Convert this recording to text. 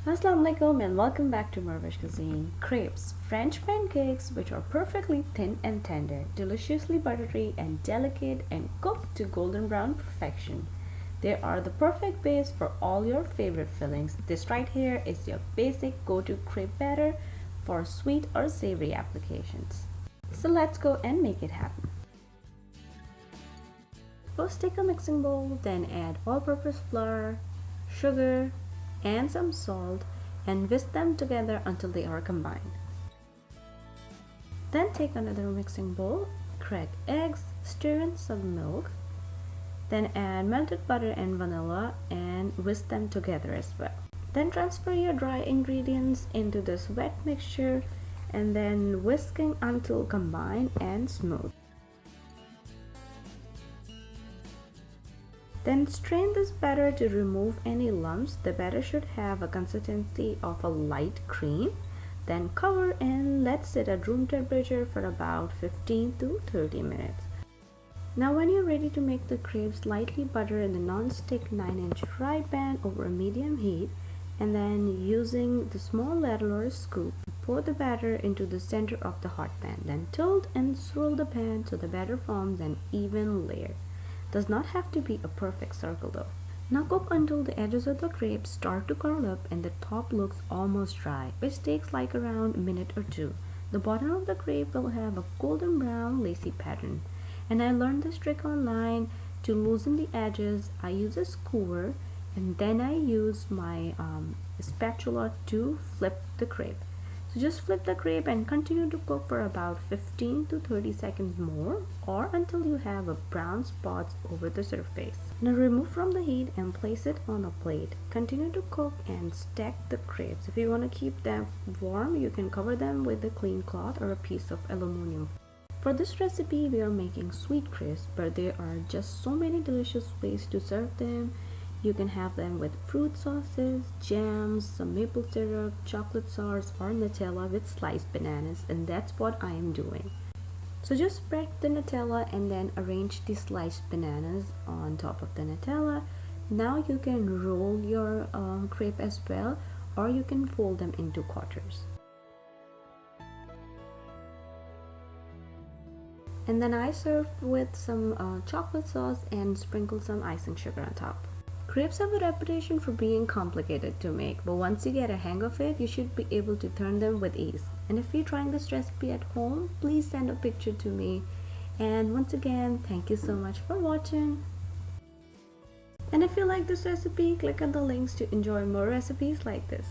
Assalamu alaikum and welcome back to morEwish cuisine. Crepes, French pancakes which are perfectly thin and tender, deliciously buttery and delicate and cooked to golden brown perfection. They are the perfect base for all your favorite fillings. This right here is your basic go-to crepe batter for sweet or savory applications. So let's go and make it happen. First take a mixing bowl, then add all-purpose flour, sugar, and some salt and whisk them together until they are combined. Then take another mixing bowl, crack eggs, stir in some milk, then add melted butter and vanilla and whisk them together as well. Then transfer your dry ingredients into this wet mixture and then whisking until combined and smooth. Then strain this batter to remove any lumps. The batter should have a consistency of a light cream. Then cover and let sit at room temperature for about 15 to 30 minutes. Now when you're ready to make the crepes, lightly butter in the non-stick 9-inch fry pan over a medium heat and then using the small ladle or scoop, pour the batter into the center of the hot pan. Then tilt and swirl the pan so the batter forms an even layer. Does not have to be a perfect circle though. Now cook until the edges of the crepes start to curl up and the top looks almost dry, which takes like around a minute or two. The bottom of the crepe will have a golden brown lacy pattern. And I learned this trick online. To loosen the edges, I use a skewer and then I use my spatula to flip the crepe. So just flip the crepe and continue to cook for about 15 to 30 seconds more or until you have a brown spots over the surface. Now remove from the heat and place it on a plate. Continue to cook and stack the crepes. If you want to keep them warm, you can cover them with a clean cloth or a piece of aluminum. For this recipe, we are making sweet crepes, but there are just so many delicious ways to serve them. You can have them with fruit sauces, jams, some maple syrup, chocolate sauce, or Nutella with sliced bananas, and that's what I am doing. So just spread the Nutella and then arrange the sliced bananas on top of the Nutella. Now you can roll your crepe as well, or you can fold them into quarters. And then I serve with some chocolate sauce and sprinkle some icing sugar on top. Crepes have a reputation for being complicated to make, but once you get a hang of it, you should be able to turn them with ease. And if you're trying this recipe at home, please send a picture to me. And once again, thank you so much for watching. And if you like this recipe, click on the links to enjoy more recipes like this.